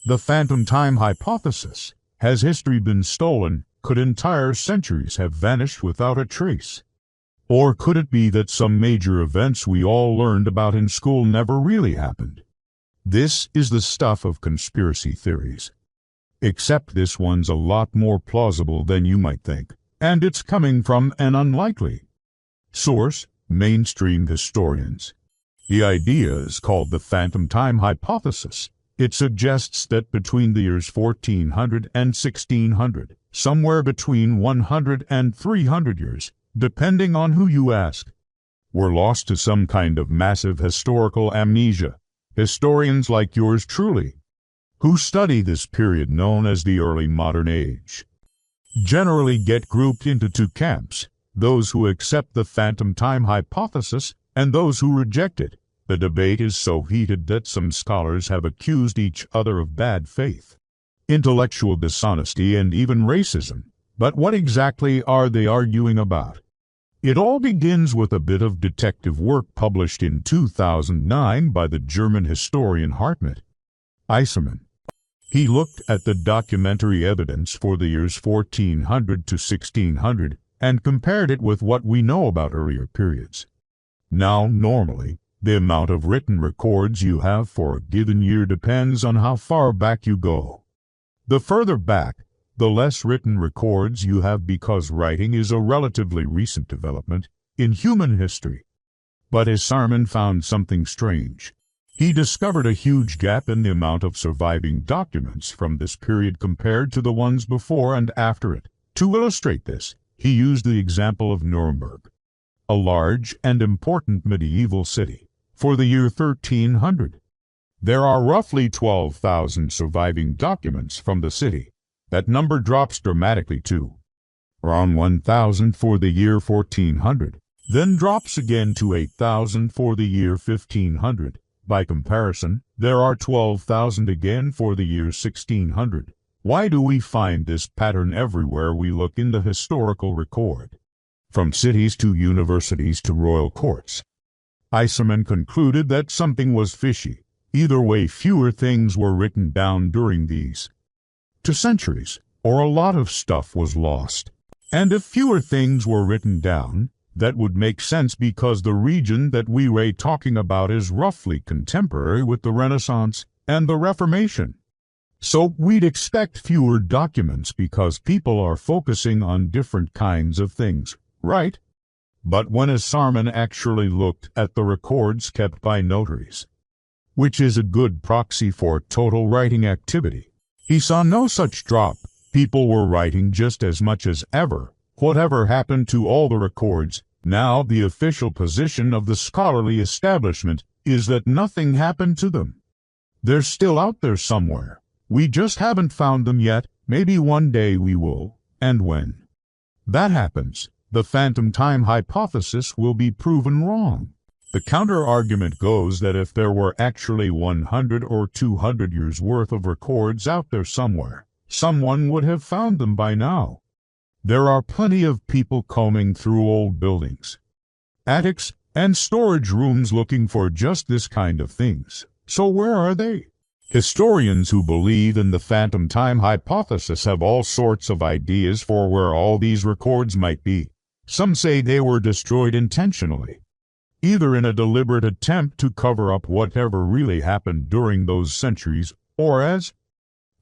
The phantom time hypothesis. Has history been stolen? Could entire centuries have vanished without a trace? Or could it be that some major events we all learned about in school never really happened? This is the stuff of conspiracy theories. Except this one's a lot more plausible than you might think, and it's coming from an unlikely source: mainstream historians. The idea is called the phantom time hypothesis. It suggests that between the years 1400 and 1600, somewhere between 100 and 300 years, depending on who you ask, we're lost to some kind of massive historical amnesia. Historians like yours truly, who study this period known as the early modern age, generally get grouped into two camps: those who accept the phantom time hypothesis and those who reject it. The debate is so heated that some scholars have accused each other of bad faith, intellectual dishonesty, and even racism. But what exactly are they arguing about? It all begins with a bit of detective work published in 2009 by the German historian Hartmut Eiserman. He looked at the documentary evidence for the years 1400 to 1600 and compared it with what we know about earlier periods. Now, normally, the amount of written records you have for a given year depends on how far back you go. The further back, the less written records you have, because writing is a relatively recent development in human history. But Eiserman found something strange. He discovered a huge gap in the amount of surviving documents from this period compared to the ones before and after it. To illustrate this, he used the example of Nuremberg, a large and important medieval city. For the year 1300, there are roughly 12,000 surviving documents from the city. That number drops dramatically to around 1,000 for the year 1400, then drops again to 8,000 for the year 1500. By comparison, there are 12,000 again for the year 1600. Why do we find this pattern everywhere we look in the historical record? From cities to universities to royal courts. Eiserman concluded that something was fishy. Either way, fewer things were written down during these 2 centuries, or a lot of stuff was lost. And if fewer things were written down, that would make sense, because the region that we're talking about is roughly contemporary with the Renaissance and the Reformation. So we'd expect fewer documents because people are focusing on different kinds of things, right? But when Eiserman actually looked at the records kept by notaries, which is a good proxy for total writing activity, he saw no such drop. People were writing just as much as ever. Whatever happened to all the records? Now the official position of the scholarly establishment is that nothing happened to them. They're still out there somewhere. We just haven't found them yet. Maybe one day we will. And when that happens, the phantom time hypothesis will be proven wrong. The counter-argument goes that if there were actually 100 or 200 years' worth of records out there somewhere, someone would have found them by now. There are plenty of people combing through old buildings, attics, and storage rooms looking for just this kind of things. So where are they? Historians who believe in the phantom time hypothesis have all sorts of ideas for where all these records might be. Some say they were destroyed intentionally, either in a deliberate attempt to cover up whatever really happened during those centuries, or as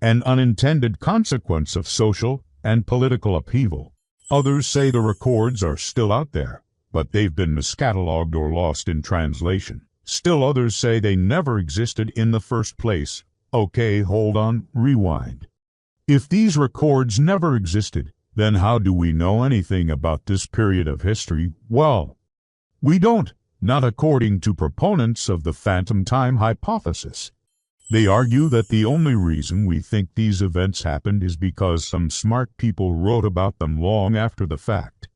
an unintended consequence of social and political upheaval. Others say the records are still out there, but they've been miscatalogued or lost in translation. Still others say they never existed in the first place. Okay, hold on, rewind. If these records never existed, then how do we know anything about this period of history? Well, we don't, not according to proponents of the phantom time hypothesis. They argue that the only reason we think these events happened is because some smart people wrote about them long after the fact.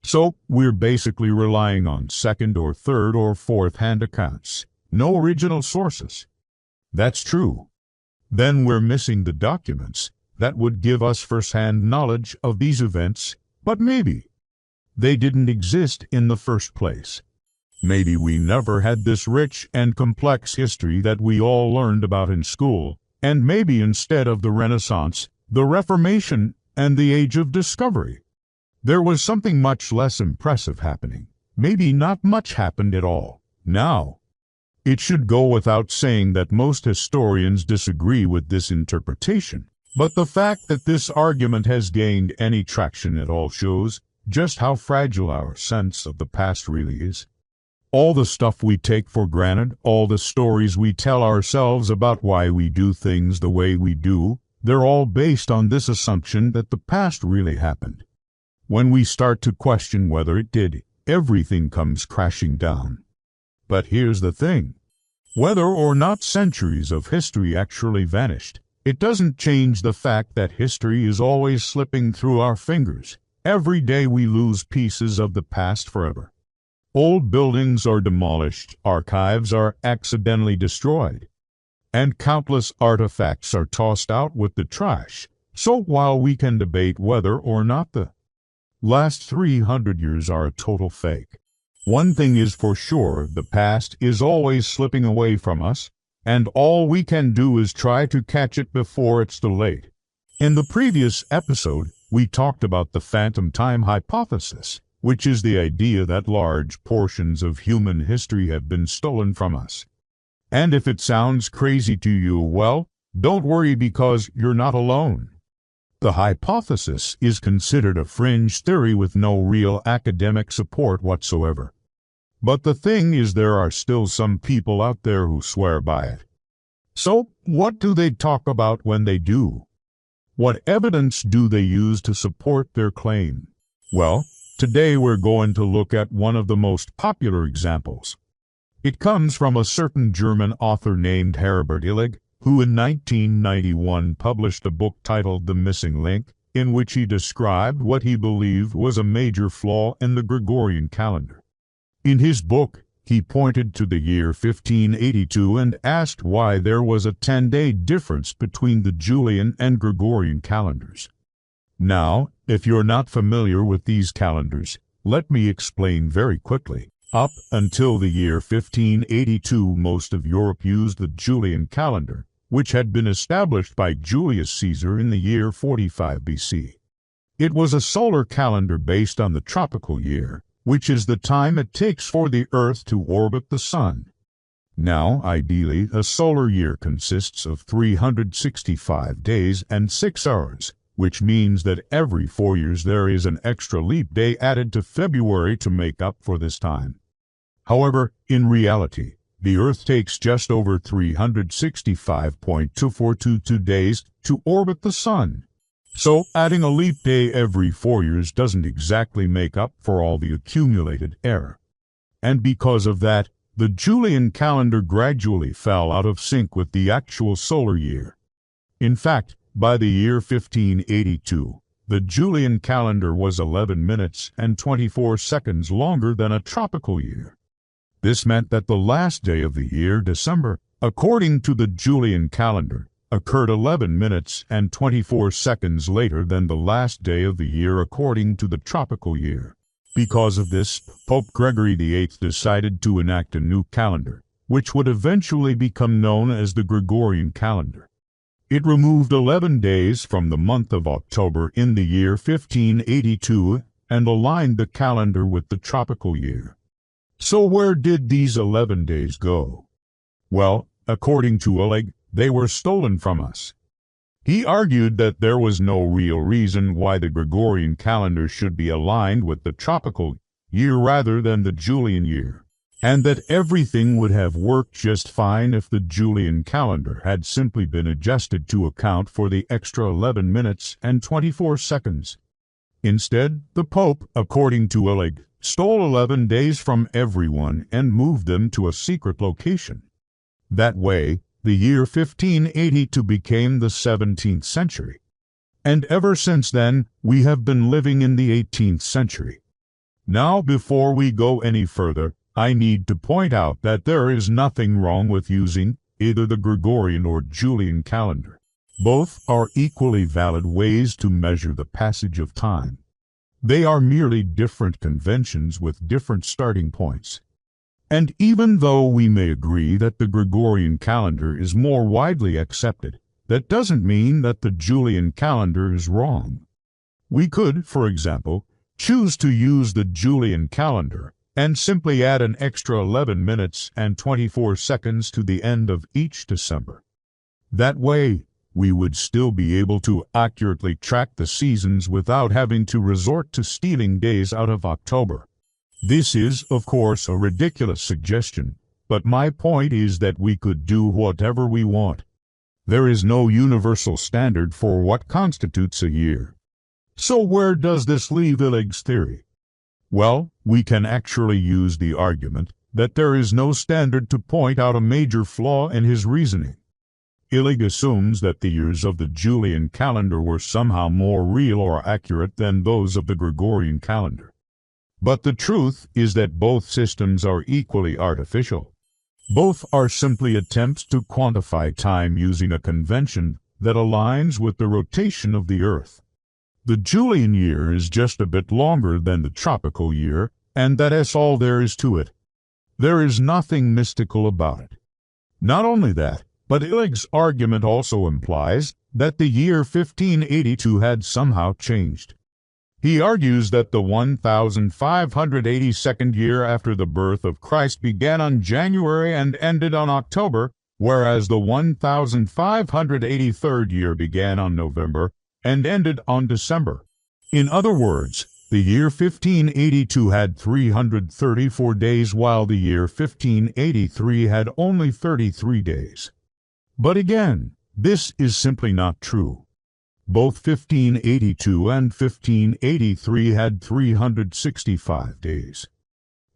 So, we're basically relying on second or third or fourth-hand accounts. No original sources. That's true. Then we're missing the documents that would give us first-hand knowledge of these events, but maybe they didn't exist in the first place. Maybe we never had this rich and complex history that we all learned about in school, And maybe instead of the Renaissance, the Reformation, and the Age of Discovery, there was something much less impressive happening. Maybe not much happened at all. Now, it should go without saying that most historians disagree with this interpretation. But the fact that this argument has gained any traction at all shows just how fragile our sense of the past really is. All the stuff we take for granted, all the stories we tell ourselves about why we do things the way we do, they're all based on this assumption that the past really happened. When we start to question whether it did, everything comes crashing down. But here's the thing. Whether or not centuries of history actually vanished, it doesn't change the fact that history is always slipping through our fingers. Every day we lose pieces of the past forever. Old buildings are demolished, archives are accidentally destroyed, and countless artifacts are tossed out with the trash. So while we can debate whether or not the last 300 years are a total fake, one thing is for sure: the past is always slipping away from us, and all we can do is try to catch it before it's too late. In the previous episode, we talked about the phantom time hypothesis, which is the idea that large portions of human history have been stolen from us. And if it sounds crazy to you, well, don't worry, because you're not alone. The hypothesis is considered a fringe theory with no real academic support whatsoever. But the thing is, there are still some people out there who swear by it. So, what do they talk about when they do? What evidence do they use to support their claim? Well, today we're going to look at one of the most popular examples. It comes from a certain German author named Herbert Illig, who in 1991 published a book titled The Missing Link, in which he described what he believed was a major flaw in the Gregorian calendar. In his book, he pointed to the year 1582 and asked why there was a 10-day difference between the Julian and Gregorian calendars. Now, if you're not familiar with these calendars, let me explain very quickly. Up until the year 1582, most of Europe used the Julian calendar, which had been established by Julius Caesar in the year 45 BC. It was a solar calendar based on the tropical year, which is the time it takes for the Earth to orbit the Sun. Now, ideally, a solar year consists of 365 days and 6 hours, which means that every 4 years there is an extra leap day added to February to make up for this time. However, in reality, the Earth takes just over 365.2422 days to orbit the Sun. So, adding a leap day every 4 years doesn't exactly make up for all the accumulated error. And because of that, the Julian calendar gradually fell out of sync with the actual solar year. In fact, by the year 1582, the Julian calendar was 11 minutes and 24 seconds longer than a tropical year. This meant that the last day of the year, December, according to the Julian calendar, occurred 11 minutes and 24 seconds later than the last day of the year according to the tropical year. Because of this, Pope Gregory VIII decided to enact a new calendar, which would eventually become known as the Gregorian calendar. It removed 11 days from the month of October in the year 1582 and aligned the calendar with the tropical year. So where did these 11 days go? Well, according to Illig, they were stolen from us. He argued that there was no real reason why the Gregorian calendar should be aligned with the tropical year rather than the Julian year, and that everything would have worked just fine if the Julian calendar had simply been adjusted to account for the extra 11 minutes and 24 seconds. Instead, the Pope, according to Illig, stole 11 days from everyone and moved them to a secret location. That way, the year 1582 became the 17th century. And ever since then, we have been living in the 18th century. Now, before we go any further, I need to point out that there is nothing wrong with using either the Gregorian or Julian calendar. Both are equally valid ways to measure the passage of time. They are merely different conventions with different starting points. And even though we may agree that the Gregorian calendar is more widely accepted, that doesn't mean that the Julian calendar is wrong. We could, for example, choose to use the Julian calendar and simply add an extra 11 minutes and 24 seconds to the end of each December. That way, we would still be able to accurately track the seasons without having to resort to stealing days out of October. This is, of course, a ridiculous suggestion, but my point is that we could do whatever we want. There is no universal standard for what constitutes a year. So where does this leave Illig's theory? Well, we can actually use the argument that there is no standard to point out a major flaw in his reasoning. Illig assumes that the years of the Julian calendar were somehow more real or accurate than those of the Gregorian calendar. But the truth is that both systems are equally artificial. Both are simply attempts to quantify time using a convention that aligns with the rotation of the Earth. The Julian year is just a bit longer than the tropical year, and that's all there is to it. There is nothing mystical about it. Not only that, but Illig's argument also implies that the year 1582 had somehow changed. He argues that the 1582nd year after the birth of Christ began on January and ended on October, whereas the 1583rd year began on November and ended on December. In other words, the year 1582 had 334 days while the year 1583 had only 33 days. But again, this is simply not true. Both 1582 and 1583 had 365 days.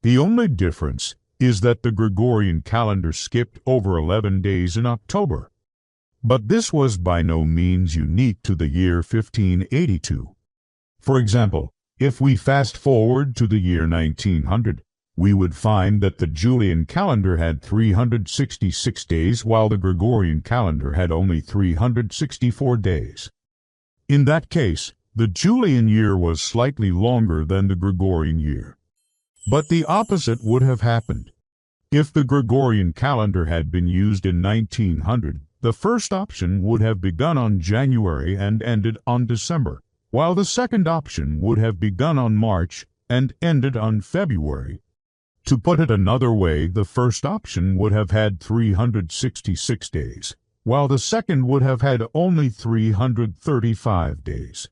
The only difference is that the Gregorian calendar skipped over 11 days in October. But this was by no means unique to the year 1582. For example, if we fast forward to the year 1900, we would find that the Julian calendar had 366 days while the Gregorian calendar had only 364 days. In that case, the Julian year was slightly longer than the Gregorian year. But the opposite would have happened. If the Gregorian calendar had been used in 1900, the first option would have begun on January and ended on December, while the second option would have begun on March and ended on February. To put it another way, the first option would have had 366 days, while the second would have had only 335 days.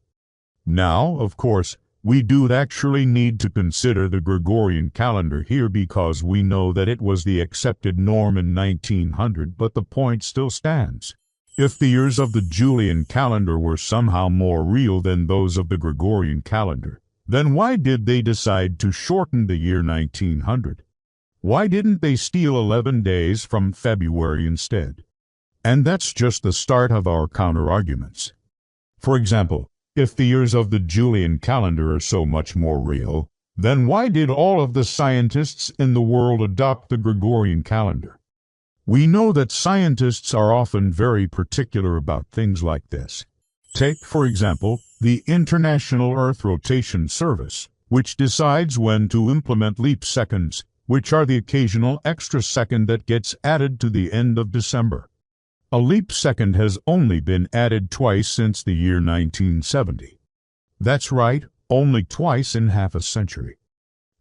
Now, of course, we do actually need to consider the Gregorian calendar here because we know that it was the accepted norm in 1900, but the point still stands. If the years of the Julian calendar were somehow more real than those of the Gregorian calendar, then why did they decide to shorten the year 1900? Why didn't they steal 11 days from February instead? And that's just the start of our counter-arguments. For example, if the years of the Julian calendar are so much more real, then why did all of the scientists in the world adopt the Gregorian calendar? We know that scientists are often very particular about things like this. Take, for example, the International Earth Rotation Service, which decides when to implement leap seconds, which are the occasional extra second that gets added to the end of December. A leap second has only been added twice since the year 1970. That's right, only twice in half a century.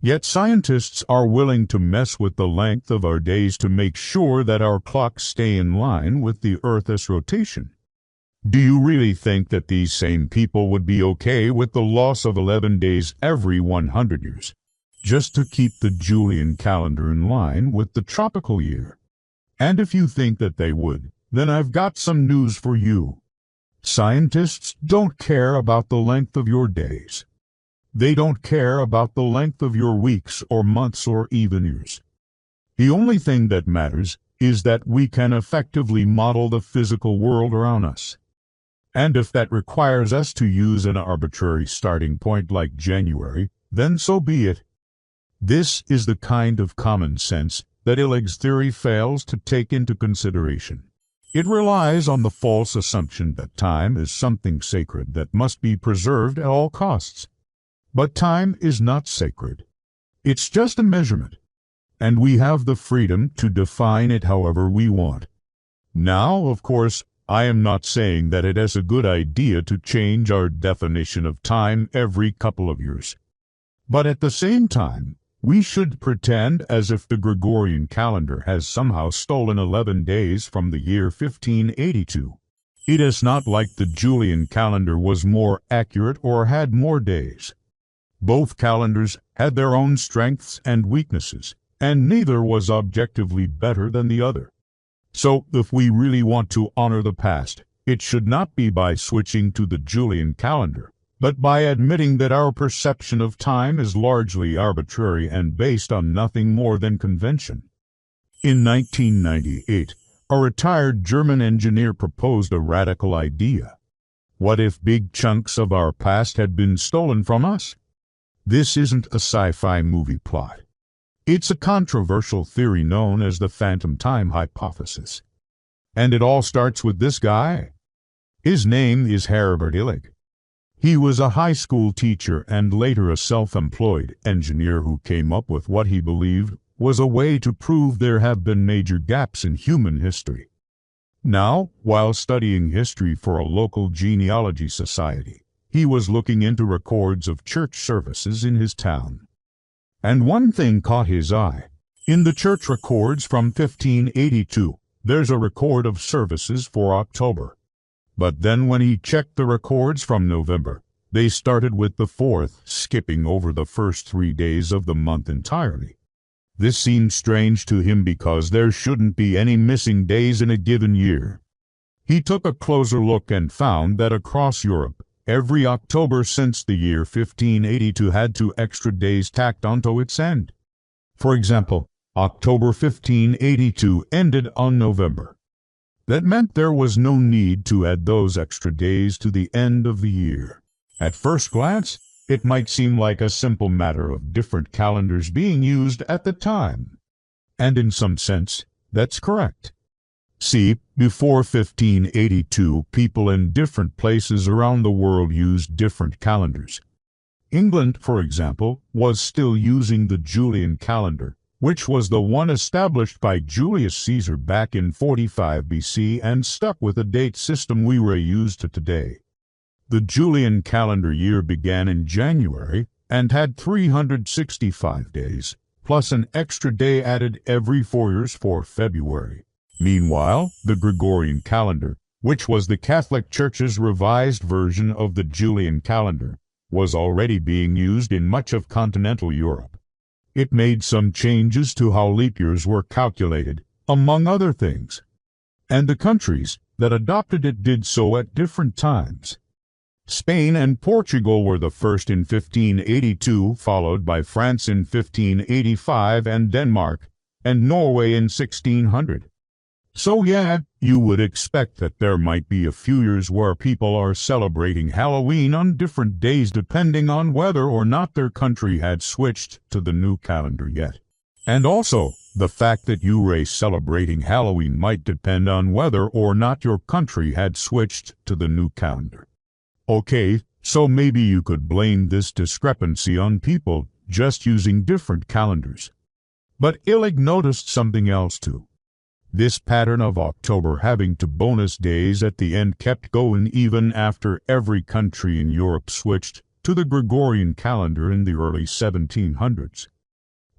Yet scientists are willing to mess with the length of our days to make sure that our clocks stay in line with the Earth's rotation. Do you really think that these same people would be okay with the loss of 11 days every 100 years, just to keep the Julian calendar in line with the tropical year? And if you think that they would, then I've got some news for you. Scientists don't care about the length of your days. They don't care about the length of your weeks or months or even years. The only thing that matters is that we can effectively model the physical world around us. And if that requires us to use an arbitrary starting point like January, then so be it. This is the kind of common sense that Illig's theory fails to take into consideration. It relies on the false assumption that time is something sacred that must be preserved at all costs. But time is not sacred. It's just a measurement, and we have the freedom to define it however we want. Now, of course, I am not saying that it is a good idea to change our definition of time every couple of years. But at the same time, we should pretend as if the Gregorian calendar has somehow stolen 11 days from the year 1582. It is not like the Julian calendar was more accurate or had more days. Both calendars had their own strengths and weaknesses, and neither was objectively better than the other. So, if we really want to honor the past, it should not be by switching to the Julian calendar, but by admitting that our perception of time is largely arbitrary and based on nothing more than convention. In 1998, a retired German engineer proposed a radical idea. What if big chunks of our past had been stolen from us? This isn't a sci-fi movie plot. It's a controversial theory known as the phantom time hypothesis. And it all starts with this guy. His name is Herbert Illig. He was a high school teacher and later a self-employed engineer who came up with what he believed was a way to prove there have been major gaps in human history. Now, while studying history for a local genealogy society, he was looking into records of church services in his town. And one thing caught his eye. In the church records from 1582, there's a record of services for October. But then when he checked the records from November, they started with the 4th, skipping over the first 3 days of the month entirely. This seemed strange to him because there shouldn't be any missing days in a given year. He took a closer look and found that across Europe, every October since the year 1582 had 2 extra days tacked onto its end. For example, October 1582 ended on November. That meant there was no need to add those extra days to the end of the year. At first glance, it might seem like a simple matter of different calendars being used at the time. And in some sense, that's correct. See, before 1582, people in different places around the world used different calendars. England, for example, was still using the Julian calendar, which was the one established by Julius Caesar back in 45 BC and stuck with a date system we reuse to today. The Julian calendar year began in January and had 365 days, plus an extra day added every 4 years for February. Meanwhile, the Gregorian calendar, which was the Catholic Church's revised version of the Julian calendar, was already being used in much of continental Europe. It made some changes to how leap years were calculated, among other things. And the countries that adopted it did so at different times. Spain and Portugal were the first in 1582, followed by France in 1585 and Denmark, and Norway in 1600. So yeah, you would expect that there might be a few years where people are celebrating Halloween on different days depending on whether or not their country had switched to the new calendar yet. And also, the fact that you are celebrating Halloween might depend on whether or not your country had switched to the new calendar. Okay, so maybe you could blame this discrepancy on people just using different calendars. But Illig noticed something else too. This pattern of October having 2 bonus days at the end kept going even after every country in Europe switched to the Gregorian calendar in the early 1700s.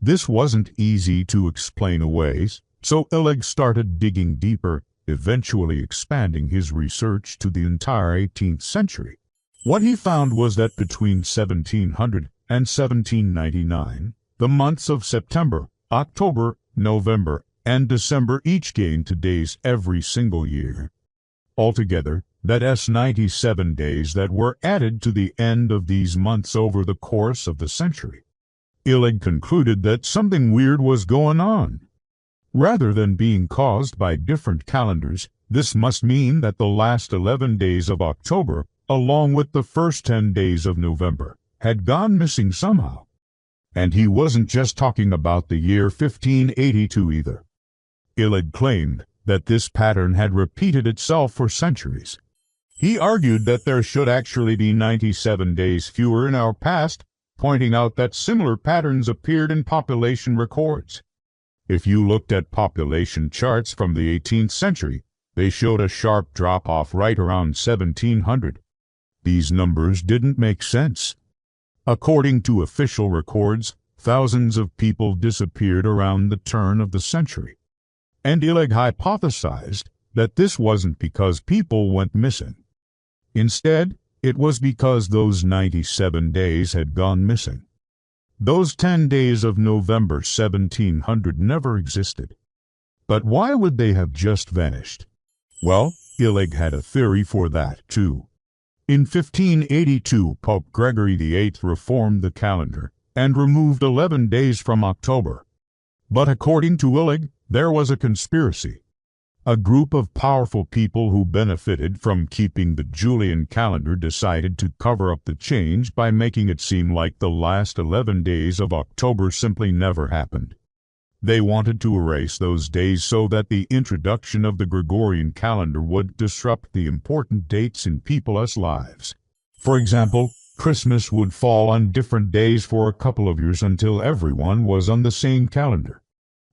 This wasn't easy to explain away, so Illig started digging deeper, eventually expanding his research to the entire 18th century. What he found was that between 1700 and 1799, the months of September, October, November, and December each gained 2 days every single year. Altogether, that's 97 days that were added to the end of these months over the course of the century. Illig concluded that something weird was going on. Rather than being caused by different calendars, this must mean that the last 11 days of October, along with the first 10 days of November, had gone missing somehow. And he wasn't just talking about the year 1582 either. Illig claimed that this pattern had repeated itself for centuries. He argued that there should actually be 97 days fewer in our past, pointing out that similar patterns appeared in population records. If you looked at population charts from the 18th century, they showed a sharp drop-off right around 1700. These numbers didn't make sense. According to official records, thousands of people disappeared around the turn of the century. And Illig hypothesized that this wasn't because people went missing. Instead, it was because those 97 days had gone missing. Those 10 days of November 1700 never existed. But why would they have just vanished? Well, Illig had a theory for that, too. In 1582, Pope Gregory VIII reformed the calendar and removed 11 days from October. But according to Illig, there was a conspiracy. A group of powerful people who benefited from keeping the Julian calendar decided to cover up the change by making it seem like the last 11 days of October simply never happened. They wanted to erase those days so that the introduction of the Gregorian calendar would disrupt the important dates in people's lives. For example, Christmas would fall on different days for a couple of years until everyone was on the same calendar.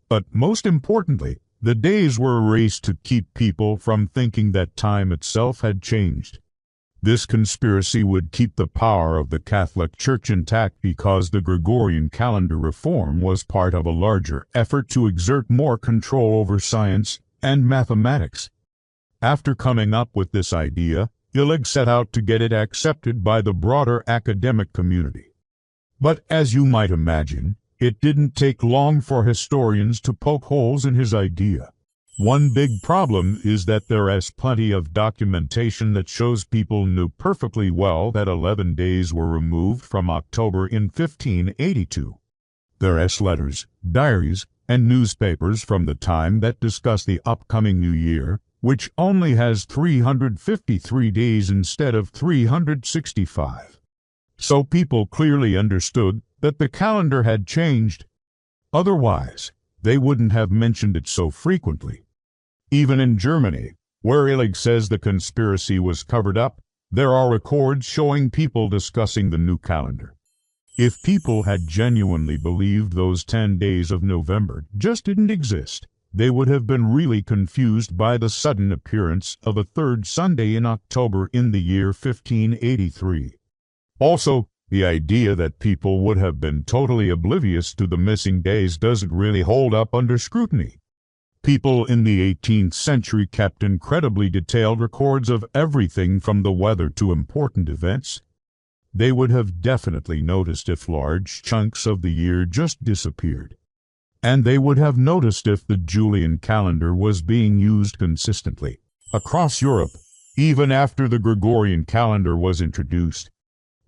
But most importantly, the days were erased to keep people from thinking that time itself had changed. This conspiracy would keep the power of the Catholic Church intact because the Gregorian calendar reform was part of a larger effort to exert more control over science and mathematics. After coming up with this idea, Illig set out to get it accepted by the broader academic community. But as you might imagine, it didn't take long for historians to poke holes in his idea. One big problem is that there is plenty of documentation that shows people knew perfectly well that 11 days were removed from October in 1582. There are letters, diaries, and newspapers from the time that discuss the upcoming new year, which only has 353 days instead of 365. So people clearly understood that the calendar had changed. Otherwise, they wouldn't have mentioned it so frequently. Even in Germany, where Illig says the conspiracy was covered up, there are records showing people discussing the new calendar. If people had genuinely believed those 10 days of November just didn't exist, they would have been really confused by the sudden appearance of a third Sunday in October in the year 1583. Also, the idea that people would have been totally oblivious to the missing days doesn't really hold up under scrutiny. People in the 18th century kept incredibly detailed records of everything from the weather to important events. They would have definitely noticed if large chunks of the year just disappeared. And they would have noticed if the Julian calendar was being used consistently across Europe, even after the Gregorian calendar was introduced.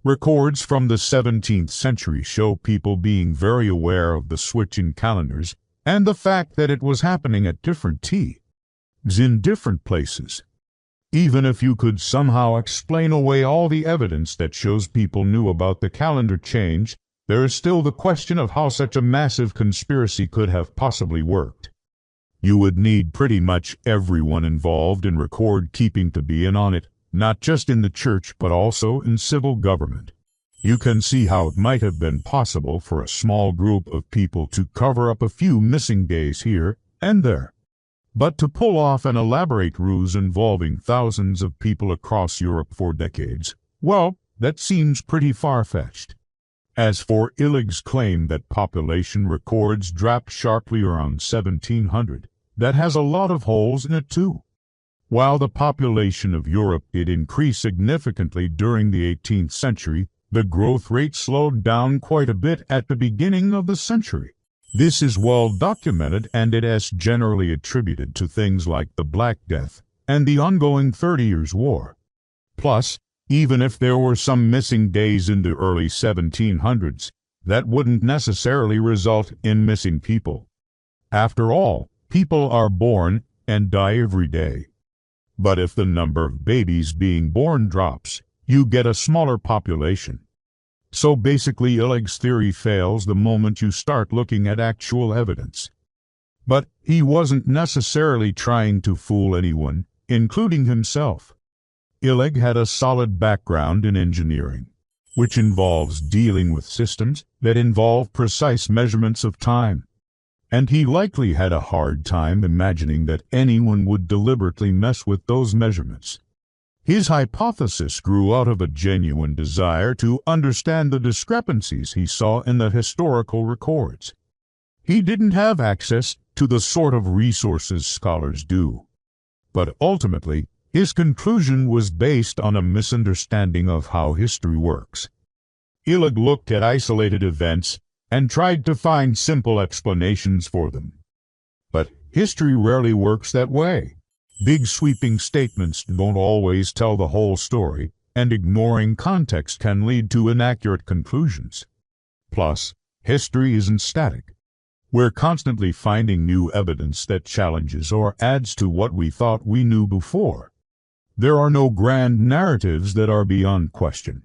Records from the 17th century show people being very aware of the switch in calendars and the fact that it was happening at different times in different places. Even if you could somehow explain away all the evidence that shows people knew about the calendar change, there is still the question of how such a massive conspiracy could have possibly worked. You would need pretty much everyone involved in record keeping to be in on it, not just in the church but also in civil government. You can see how it might have been possible for a small group of people to cover up a few missing days here and there. But to pull off an elaborate ruse involving thousands of people across Europe for decades, well, that seems pretty far-fetched. As for Illig's claim that population records dropped sharply around 1700, that has a lot of holes in it too. While the population of Europe did increase significantly during the 18th century, the growth rate slowed down quite a bit at the beginning of the century. This is well documented, and it is generally attributed to things like the Black Death and the ongoing 30 Years' War. Plus, even if there were some missing days in the early 1700s, that wouldn't necessarily result in missing people. After all, people are born and die every day. But if the number of babies being born drops, you get a smaller population. So basically Illig's theory fails the moment you start looking at actual evidence. But he wasn't necessarily trying to fool anyone, including himself. Illig had a solid background in engineering, which involves dealing with systems that involve precise measurements of time. and he likely had a hard time imagining that anyone would deliberately mess with those measurements. His hypothesis grew out of a genuine desire to understand the discrepancies he saw in the historical records. He didn't have access to the sort of resources scholars do. But ultimately, his conclusion was based on a misunderstanding of how history works. Illig looked at isolated events and tried to find simple explanations for them. But history rarely works that way. Big sweeping statements don't always tell the whole story, and ignoring context can lead to inaccurate conclusions. Plus, history isn't static. We're constantly finding new evidence that challenges or adds to what we thought we knew before. There are no grand narratives that are beyond question.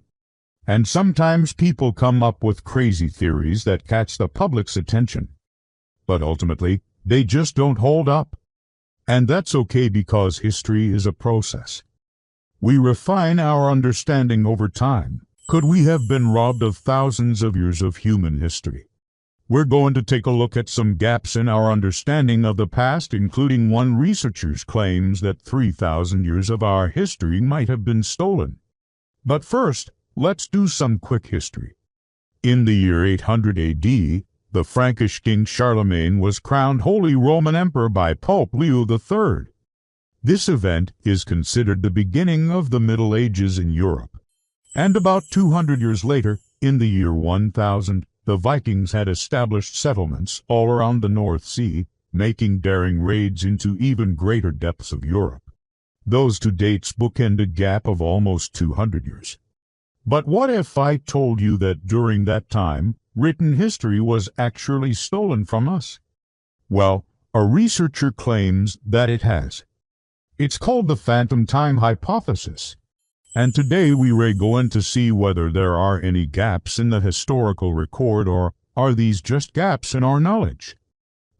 And sometimes people come up with crazy theories that catch the public's attention. But ultimately, they just don't hold up. And that's okay because history is a process. We refine our understanding over time. Could we have been robbed of thousands of years of human history? We're going to take a look at some gaps in our understanding of the past, including one researcher's claims that 3,000 years of our history might have been stolen. But first, let's do some quick history. In the year 800 AD, the Frankish king Charlemagne was crowned Holy Roman Emperor by Pope Leo III. This event is considered the beginning of the Middle Ages in Europe. And about 200 years later, in the year 1000, the Vikings had established settlements all around the North Sea, making daring raids into even greater depths of Europe. Those two dates bookend a gap of almost 200 years. But what if I told you that during that time, written history was actually stolen from us? Well, a researcher claims that it has. It's called the phantom time hypothesis. And today we are going to see whether there are any gaps in the historical record, or are these just gaps in our knowledge?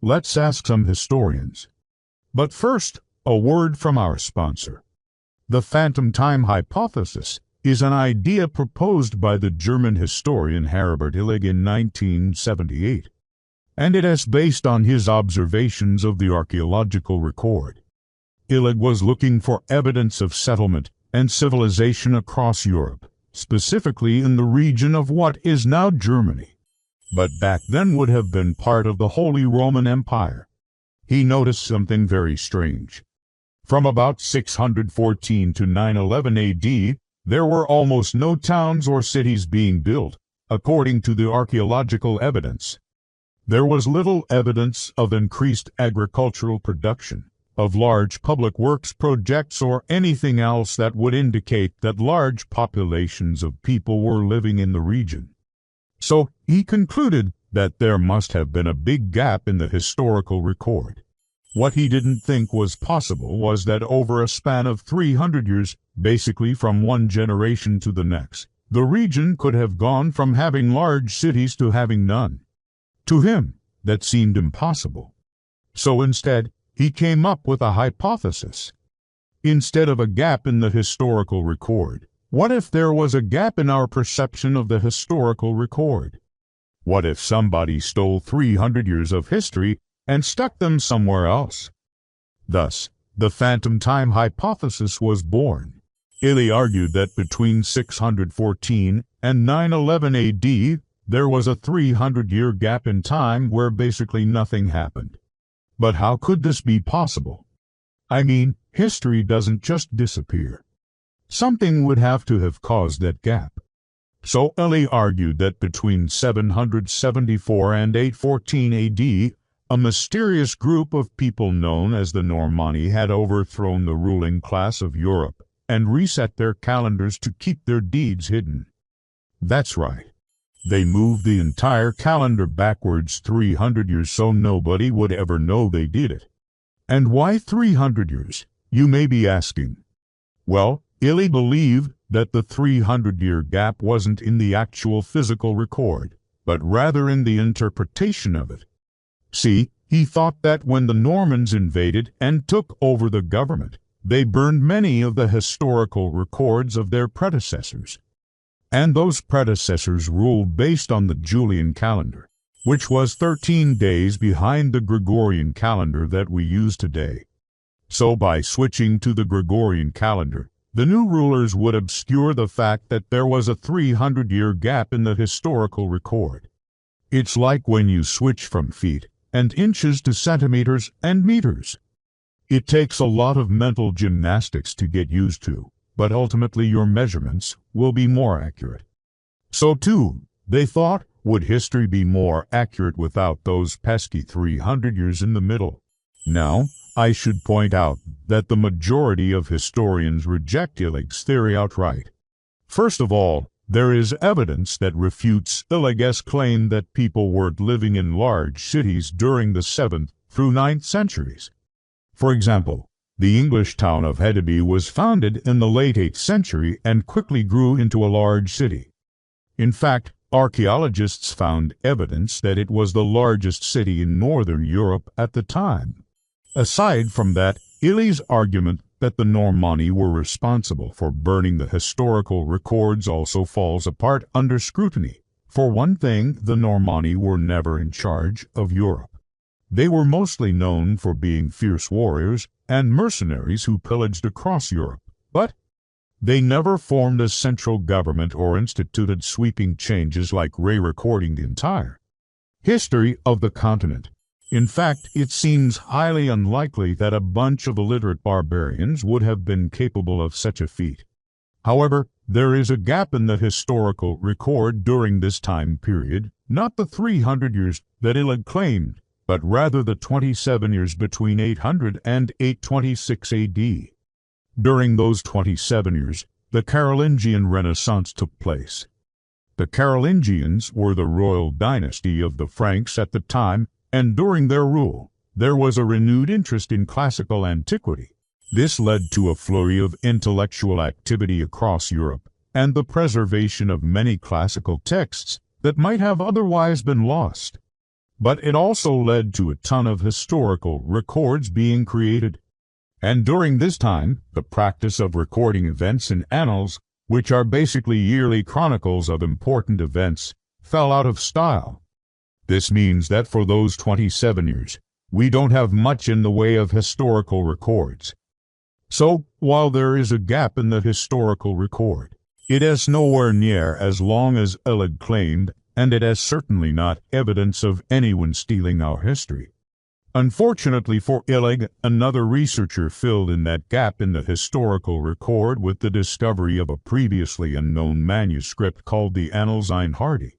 Let's ask some historians. But first, a word from our sponsor. The phantom time hypothesis is an idea proposed by the German historian Herbert Illig in 1978, and it is based on his observations of the archaeological record. Illig was looking for evidence of settlement and civilization across Europe, specifically in the region of what is now Germany, but back then would have been part of the Holy Roman Empire. He noticed something very strange. From about 614 to 911 AD, there were almost no towns or cities being built, according to the archaeological evidence. There was little evidence of increased agricultural production, of large public works projects, or anything else that would indicate that large populations of people were living in the region. So he concluded that there must have been a big gap in the historical record. What he didn't think was possible was that over a span of 300 years, basically from one generation to the next, the region could have gone from having large cities to having none. To him, that seemed impossible. So instead, he came up with a hypothesis. Instead of a gap in the historical record, what if there was a gap in our perception of the historical record? What if somebody stole 300 years of history and stuck them somewhere else? Thus, the phantom time hypothesis was born. Illig argued that between 614 and 911 AD, there was a 300-year gap in time where basically nothing happened. But how could this be possible? I mean, history doesn't just disappear. Something would have to have caused that gap. So Illig argued that between 774 and 814 AD, a mysterious group of people known as the Normanni had overthrown the ruling class of Europe and reset their calendars to keep their deeds hidden. That's right. They moved the entire calendar backwards 300 years so nobody would ever know they did it. And why 300 years, you may be asking? Well, Illig believed that the 300-year gap wasn't in the actual physical record, but rather in the interpretation of it. See, he thought that when the Normans invaded and took over the government, they burned many of the historical records of their predecessors. And those predecessors ruled based on the Julian calendar. which was 13 days behind the Gregorian calendar that we use today. So by switching to the Gregorian calendar, the new rulers would obscure the fact that there was a 300-year gap in the historical record. It's like when you switch from feet and inches to centimeters and meters. It takes a lot of mental gymnastics to get used to, but ultimately your measurements will be more accurate. So too, they thought, would history be more accurate without those pesky 300 years in the middle? Now, I should point out that the majority of historians reject Illig's theory outright. First of all, there is evidence that refutes Illig's claim that people weren't living in large cities during the 7th through 9th centuries. For example, the English town of Hedeby was founded in the late 8th century and quickly grew into a large city. In fact, archaeologists found evidence that it was the largest city in northern Europe at the time. Aside from that, Illig's argument that the Normanni were responsible for burning the historical records also falls apart under scrutiny. For one thing, the Normanni were never in charge of Europe. They were mostly known for being fierce warriors and mercenaries who pillaged across Europe, but they never formed a central government or instituted sweeping changes like re-recording the entire history of the continent. In fact, it seems highly unlikely that a bunch of illiterate barbarians would have been capable of such a feat. However, there is a gap in the historical record during this time period, not the 300 years that Illig claimed, but rather the 27 years between 800 and 826 AD. During those 27 years, the Carolingian Renaissance took place. The Carolingians were the royal dynasty of the Franks at the time, and during their rule, there was a renewed interest in classical antiquity. This led to a flurry of intellectual activity across Europe, and the preservation of many classical texts that might have otherwise been lost. But it also led to a ton of historical records being created. And during this time, the practice of recording events in annals, which are basically yearly chronicles of important events, fell out of style. This means that for those 27 years, we don't have much in the way of historical records. So, while there is a gap in the historical record, it is nowhere near as long as Illig claimed, and it is certainly not evidence of anyone stealing our history. Unfortunately for Illig, another researcher filled in that gap in the historical record with the discovery of a previously unknown manuscript called the Annals Einhardi.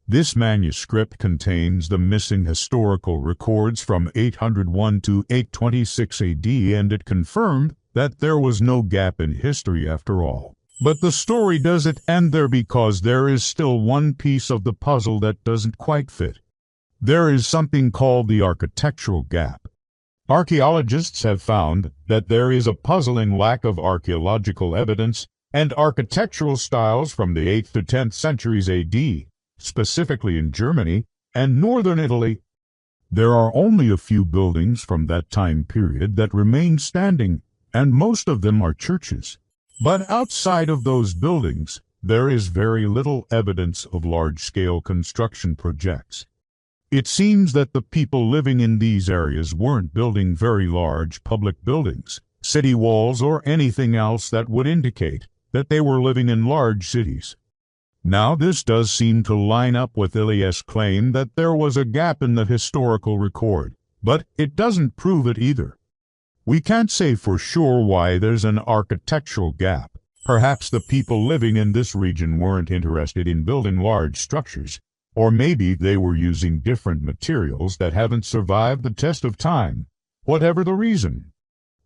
This manuscript contains the missing historical records from 801 to 826 AD, and it confirmed that there was no gap in history after all. But the story doesn't end there because there is still one piece of the puzzle that doesn't quite fit. There is something called the architectural gap. Archaeologists have found that there is a puzzling lack of archaeological evidence and architectural styles from the 8th to 10th centuries AD, specifically in Germany and northern Italy. There are only a few buildings from that time period that remain standing, and most of them are churches. But outside of those buildings, there is very little evidence of large-scale construction projects. It seems that the people living in these areas weren't building very large public buildings, city walls, or anything else that would indicate that they were living in large cities. Now, this does seem to line up with Illig's claim that there was a gap in the historical record, but it doesn't prove it either. We can't say for sure why there's an architectural gap. Perhaps the people living in this region weren't interested in building large structures, or maybe they were using different materials that haven't survived the test of time. Whatever the reason,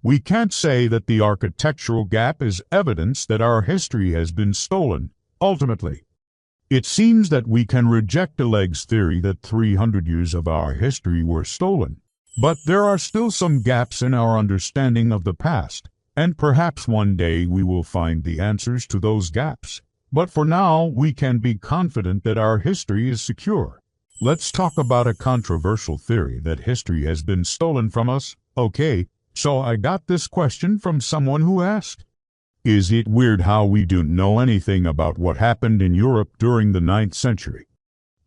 we can't say that the architectural gap is evidence that our history has been stolen. Ultimately, it seems that we can reject Illig's theory that 300 years of our history were stolen. But there are still some gaps in our understanding of the past, and perhaps one day we will find the answers to those gaps. But for now, we can be confident that our history is secure. Let's talk about a controversial theory that history has been stolen from us. Okay, so I got this question from someone who asked, is it weird how we don't know anything about what happened in Europe during the 9th century?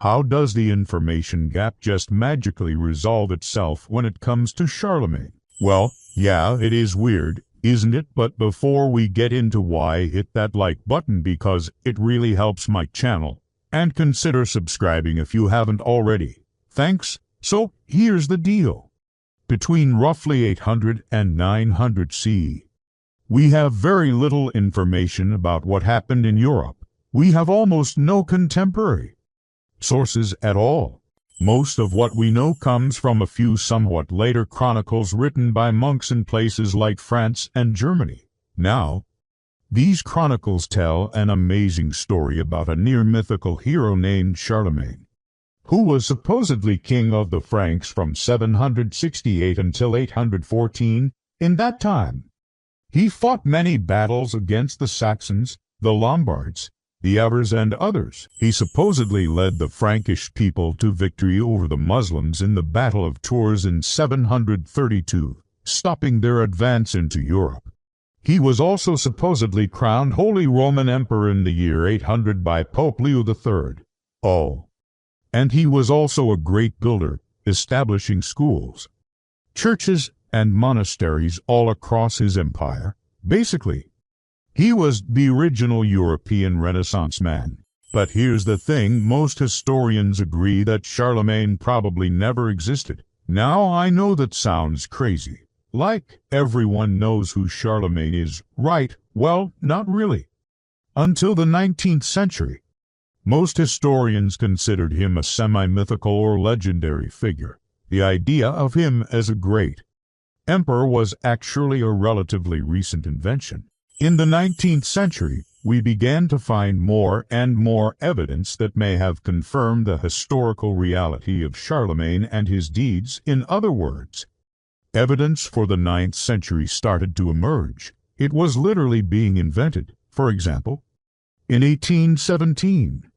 How does the information gap just magically resolve itself when it comes to Charlemagne? Well, yeah, it is weird, isn't it? But before we get into why, hit that like button because it really helps my channel. And consider subscribing if you haven't already. Thanks. So, here's the deal. Between roughly 800 and 900 CE, we have very little information about what happened in Europe. We have almost no contemporary sources at all. Most of what we know comes from a few somewhat later chronicles written by monks in places like France and Germany. Now, these chronicles tell an amazing story about a near-mythical hero named Charlemagne, who was supposedly king of the Franks from 768 until 814. In that time, he fought many battles against the Saxons, the Lombards, the Avars, and others. He supposedly led the Frankish people to victory over the Muslims in the Battle of Tours in 732, stopping their advance into Europe. He was also supposedly crowned Holy Roman Emperor in the year 800 by Pope Leo III. Oh, and he was also a great builder, establishing schools, churches, and monasteries all across his empire. Basically, he was the original European Renaissance man. But here's the thing, most historians agree that Charlemagne probably never existed. Now I know that sounds crazy. Like, everyone knows who Charlemagne is, right? Well, not really. Until the 19th century, most historians considered him a semi-mythical or legendary figure. The idea of him as a great emperor was actually a relatively recent invention. In the 19th century, we began to find more and more evidence that may have confirmed the historical reality of Charlemagne and his deeds. In other words, evidence for the 9th century started to emerge. It was literally being invented. For example, in 1817,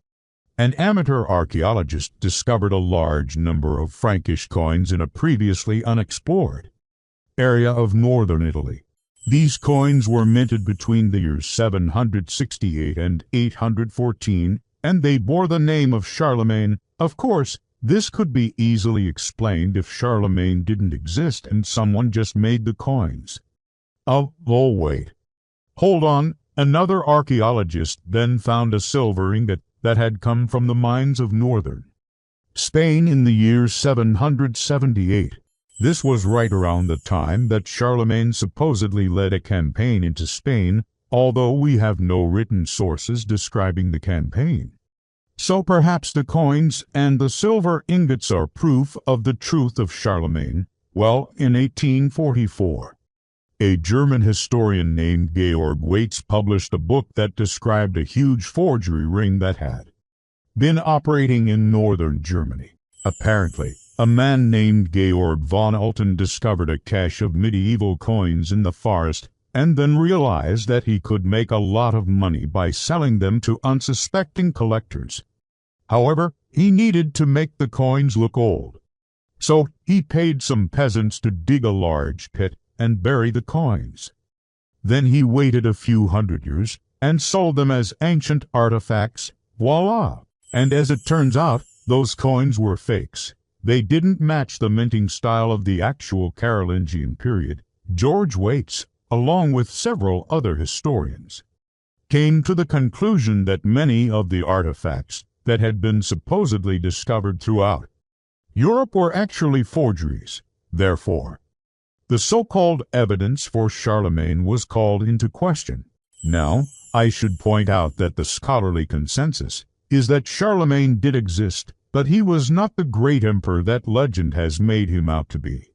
an amateur archaeologist discovered a large number of Frankish coins in a previously unexplored area of northern Italy. These coins were minted between the years 768 and 814, and they bore the name of Charlemagne. Of course, this could be easily explained if Charlemagne didn't exist and someone just made the coins. Oh, wait. Hold on. Another archaeologist then found a silver ingot that had come from the mines of northern Spain in the year 778. This was right around the time that Charlemagne supposedly led a campaign into Spain, although we have no written sources describing the campaign. So perhaps the coins and the silver ingots are proof of the truth of Charlemagne. Well, in 1844, a German historian named Georg Waitz published a book that described a huge forgery ring that had been operating in northern Germany. Apparently, a man named Georg von Alten discovered a cache of medieval coins in the forest and then realized that he could make a lot of money by selling them to unsuspecting collectors. However, he needed to make the coins look old. So he paid some peasants to dig a large pit and bury the coins. Then he waited a few hundred years and sold them as ancient artifacts. Voila! And as it turns out, those coins were fakes. They didn't match the minting style of the actual Carolingian period. George Waitz, along with several other historians, came to the conclusion that many of the artifacts that had been supposedly discovered throughout Europe were actually forgeries. Therefore, the so-called evidence for Charlemagne was called into question. Now, I should point out that the scholarly consensus is that Charlemagne did exist, but he was not the great emperor that legend has made him out to be.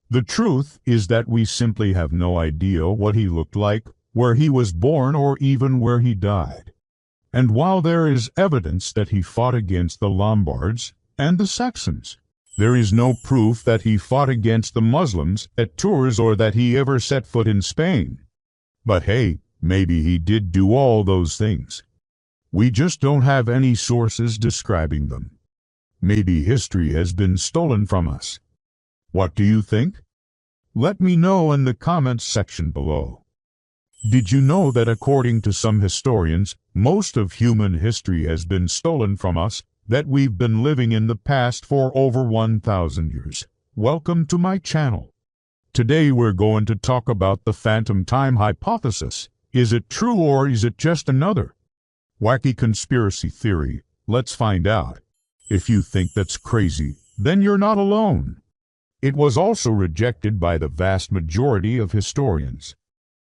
The truth is that we simply have no idea what he looked like, where he was born, or even where he died. And while there is evidence that he fought against the Lombards and the Saxons, there is no proof that he fought against the Muslims at Tours or that he ever set foot in Spain. But hey, maybe he did do all those things. We just don't have any sources describing them. Maybe history has been stolen from us. What do you think? Let me know in the comments section below. Did you know that according to some historians, most of human history has been stolen from us? that we've been living in the past for over 1,000 years. Welcome to my channel. Today we're going to talk about the phantom time hypothesis. Is it true or is it just another wacky conspiracy theory? Let's find out. If you think that's crazy, then you're not alone. It was also rejected by the vast majority of historians.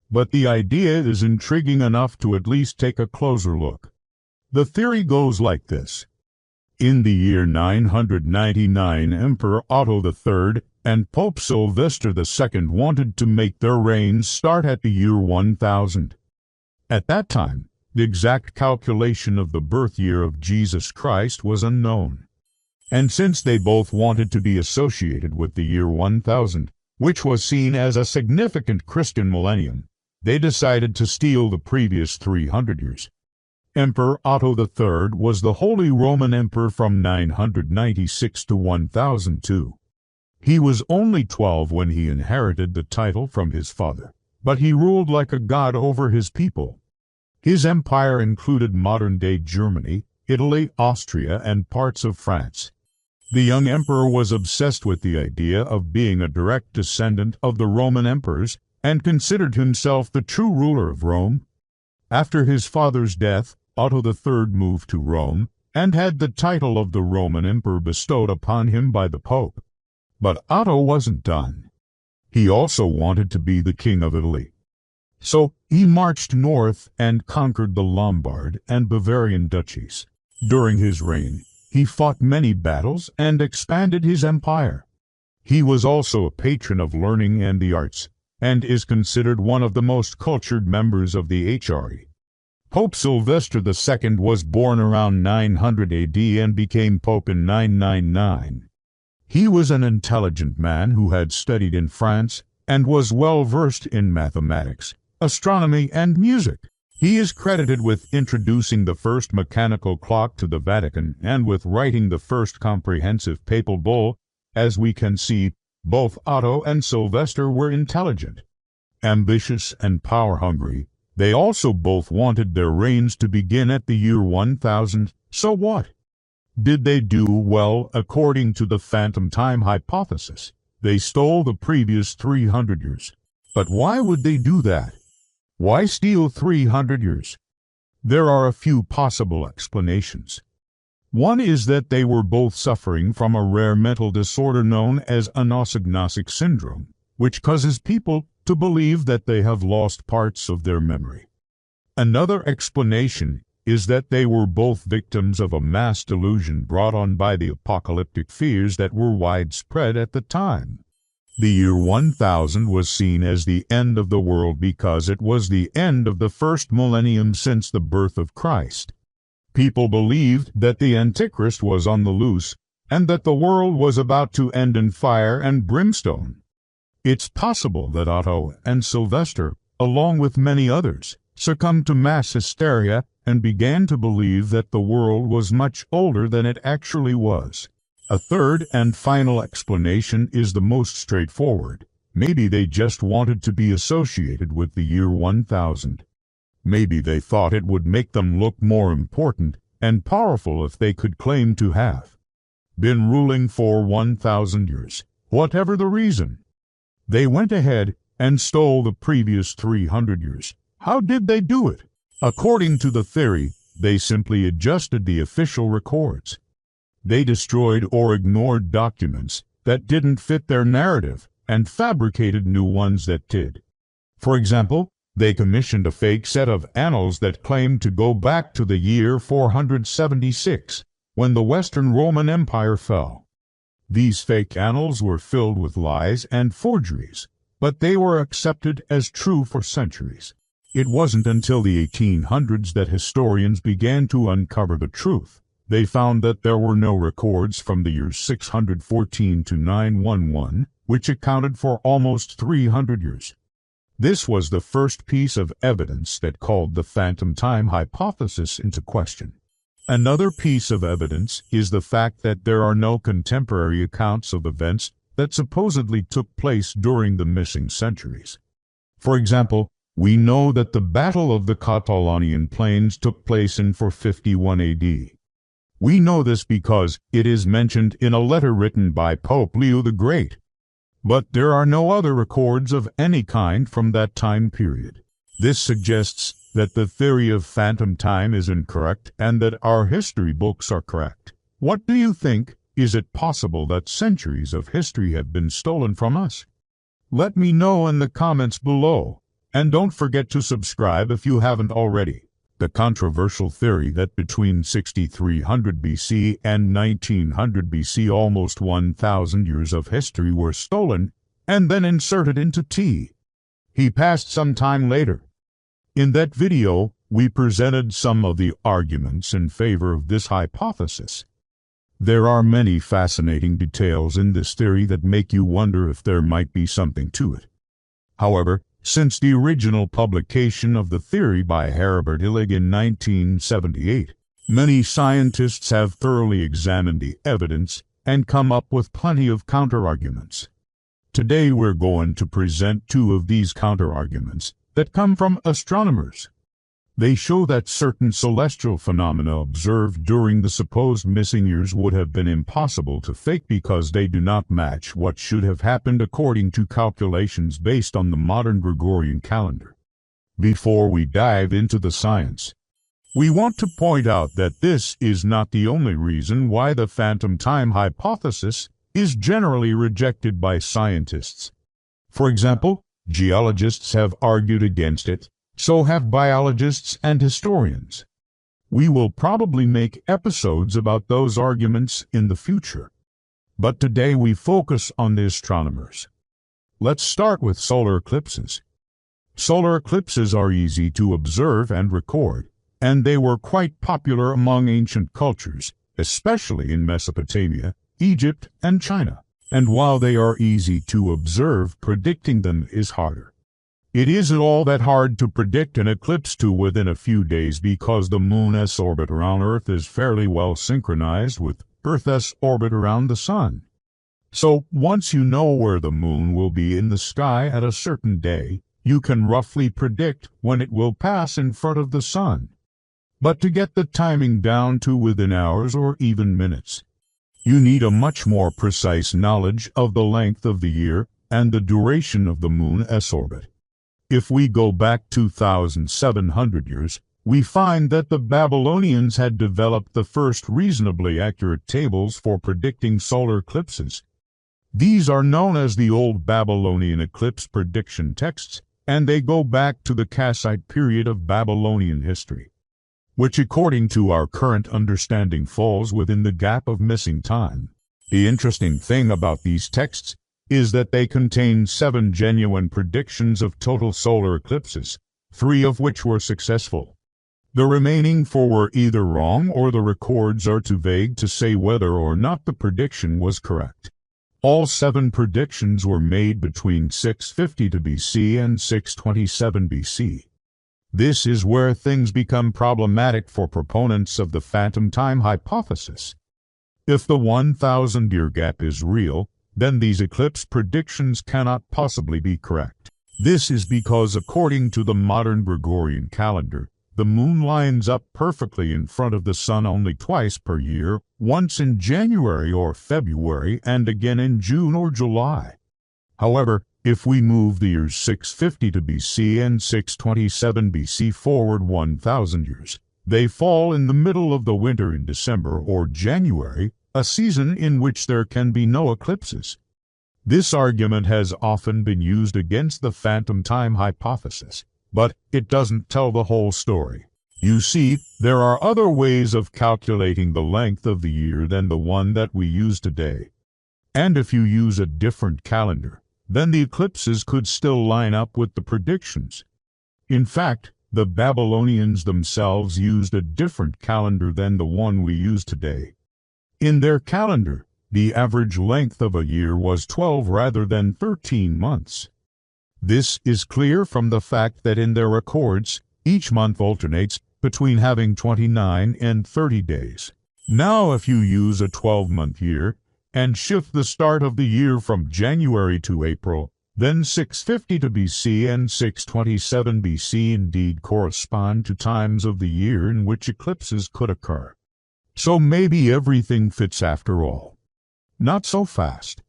But the idea is intriguing enough to at least take a closer look. The theory goes like this. In the year 999, Emperor Otto III and Pope Sylvester II wanted to make their reigns start at the year 1000. At that time, the exact calculation of the birth year of Jesus Christ was unknown. And since they both wanted to be associated with the year 1000, which was seen as a significant Christian millennium, they decided to steal the previous 300 years. Emperor Otto III was the Holy Roman Emperor from 996 to 1002. He was only 12 when he inherited the title from his father, but he ruled like a god over his people. His empire included modern-day Germany, Italy, Austria, and parts of France. The young emperor was obsessed with the idea of being a direct descendant of the Roman emperors and considered himself the true ruler of Rome. After his father's death, Otto III moved to Rome and had the title of the Roman Emperor bestowed upon him by the Pope. But Otto wasn't done. He also wanted to be the king of Italy. So he marched north and conquered the Lombard and Bavarian duchies. During his reign, he fought many battles and expanded his empire. He was also a patron of learning and the arts, and is considered one of the most cultured members of the HRE. Pope Sylvester II was born around 900 AD and became pope in 999. He was an intelligent man who had studied in France and was well versed in mathematics, astronomy, and music. He is credited with introducing the first mechanical clock to the Vatican and with writing the first comprehensive papal bull. As we can see, both Otto and Sylvester were intelligent, ambitious, and power-hungry. They also both wanted their reigns to begin at the year 1000. So what? Did they do? Well, according to the phantom time hypothesis, they stole the previous 300 years. But why would they do that? Why steal 300 years? There are a few possible explanations. One is that they were both suffering from a rare mental disorder known as anosognotic syndrome, which causes people to believe that they have lost parts of their memory. Another explanation is that they were both victims of a mass delusion brought on by the apocalyptic fears that were widespread at the time. The year 1000 was seen as the end of the world because it was the end of the first millennium since the birth of Christ. People believed that the Antichrist was on the loose and that the world was about to end in fire and brimstone. It's possible that Otto and Sylvester, along with many others, succumbed to mass hysteria and began to believe that the world was much older than it actually was. A third and final explanation is the most straightforward. Maybe they just wanted to be associated with the year 1000. Maybe they thought it would make them look more important and powerful if they could claim to have been ruling for 1000 years. Whatever the reason, they went ahead and stole the previous 300 years. How did they do it? According to the theory, they simply adjusted the official records. They destroyed or ignored documents that didn't fit their narrative and fabricated new ones that did. For example, they commissioned a fake set of annals that claimed to go back to the year 476, when the Western Roman Empire fell. These fake annals were filled with lies and forgeries, but they were accepted as true for centuries. It wasn't until the 1800s that historians began to uncover the truth. They found that there were no records from the years 614 to 911, which accounted for almost 300 years. This was the first piece of evidence that called the phantom time hypothesis into question. Another piece of evidence is the fact that there are no contemporary accounts of events that supposedly took place during the missing centuries. For example, we know that the Battle of the Catalonian Plains took place in 451 AD. We know this because it is mentioned in a letter written by Pope Leo the Great. But there are no other records of any kind from that time period. This suggests that the theory of phantom time is incorrect and that our history books are correct. What do you think? Is it possible that centuries of history have been stolen from us? Let me know in the comments below. And don't forget to subscribe if you haven't already. The controversial theory that between 6300 BC and 1900 BC almost 1,000 years of history were stolen and then inserted into T. He passed some time later. In that video, we presented some of the arguments in favor of this hypothesis. There are many fascinating details in this theory that make you wonder if there might be something to it. However, since the original publication of the theory by Herbert Illig in 1978, many scientists have thoroughly examined the evidence and come up with plenty of counterarguments. Today we're going to present two of these counterarguments that come from astronomers. They show that certain celestial phenomena observed during the supposed missing years would have been impossible to fake because they do not match what should have happened according to calculations based on the modern Gregorian calendar. Before we dive into the science, we want to point out that this is not the only reason why the phantom time hypothesis is generally rejected by scientists. For example, geologists have argued against it. So have biologists and historians. We will probably make episodes about those arguments in the future. But today we focus on the astronomers. Let's start with solar eclipses. Solar eclipses are easy to observe and record, and they were quite popular among ancient cultures, especially in Mesopotamia, Egypt, and China. And while they are easy to observe, predicting them is harder. It isn't all that hard to predict an eclipse to within a few days because the Moon's orbit around Earth is fairly well synchronized with Earth's orbit around the Sun. So, once you know where the Moon will be in the sky at a certain day, you can roughly predict when it will pass in front of the Sun. But to get the timing down to within hours or even minutes, you need a much more precise knowledge of the length of the year and the duration of the Moon's orbit. If we go back 2,700 years, we find that the Babylonians had developed the first reasonably accurate tables for predicting solar eclipses. These are known as the Old Babylonian Eclipse Prediction Texts, and they go back to the Kassite period of Babylonian history, which according to our current understanding falls within the gap of missing time. The interesting thing about these texts is that they contain 7 genuine predictions of total solar eclipses, 3 of which were successful. The remaining 4 were either wrong or the records are too vague to say whether or not the prediction was correct. All 7 predictions were made between 652 BC and 627 BC. This is where things become problematic for proponents of the phantom time hypothesis. If the 1,000-year gap is real, then these eclipse predictions cannot possibly be correct. This is because according to the modern Gregorian calendar, the Moon lines up perfectly in front of the Sun only twice per year, once in January or February and again in June or July. However, if we move the years 652 BC and 627 BC forward 1,000 years, they fall in the middle of the winter in December or January, a season in which there can be no eclipses. This argument has often been used against the phantom time hypothesis, but it doesn't tell the whole story. You see, there are other ways of calculating the length of the year than the one that we use today. And if you use a different calendar, then the eclipses could still line up with the predictions. In fact, the Babylonians themselves used a different calendar than the one we use today. In their calendar, the average length of a year was 12 rather than 13 months. This is clear from the fact that in their records, each month alternates between having 29 and 30 days. Now if you use a 12-month year and shift the start of the year from January to April, then 652 BC and 627 BC indeed correspond to times of the year in which eclipses could occur. So maybe everything fits after all. Not so fast.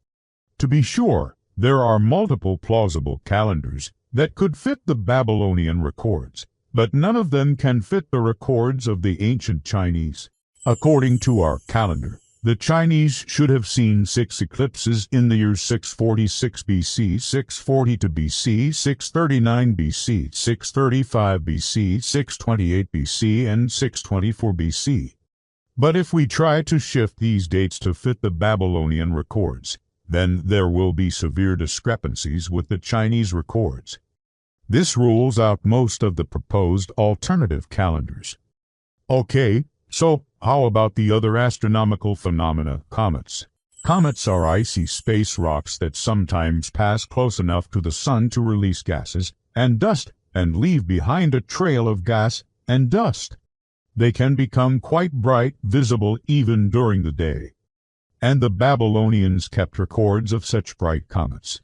To be sure, there are multiple plausible calendars that could fit the Babylonian records, but none of them can fit the records of the ancient Chinese. According to our calendar, the Chinese should have seen 6 eclipses in the years 646 BC, 642 BC, 639 BC, 635 BC, 628 BC, and 624 BC. But if we try to shift these dates to fit the Babylonian records, then there will be severe discrepancies with the Chinese records. This rules out most of the proposed alternative calendars. Okay, so how about the other astronomical phenomena, comets? Comets are icy space rocks that sometimes pass close enough to the sun to release gases and dust and leave behind a trail of gas and dust. They can become quite bright, visible even during the day. And the Babylonians kept records of such bright comets.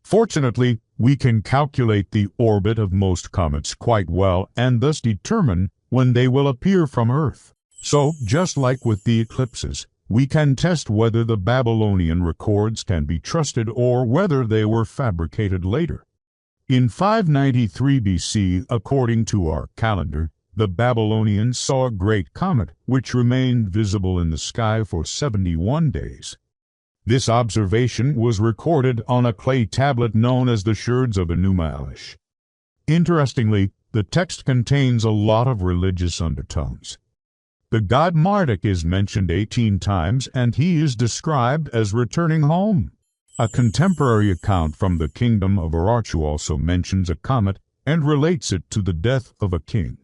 Fortunately, we can calculate the orbit of most comets quite well and thus determine when they will appear from Earth. So, just like with the eclipses, we can test whether the Babylonian records can be trusted or whether they were fabricated later. In 593 BC, according to our calendar, the Babylonians saw a great comet which remained visible in the sky for 71 days. This observation was recorded on a clay tablet known as the Sherds of Enigmas. Interestingly, the text contains a lot of religious undertones. The god Marduk is mentioned 18 times, and he is described as returning home. A contemporary account from the kingdom of Urartu also mentions a comet and relates it to the death of a king.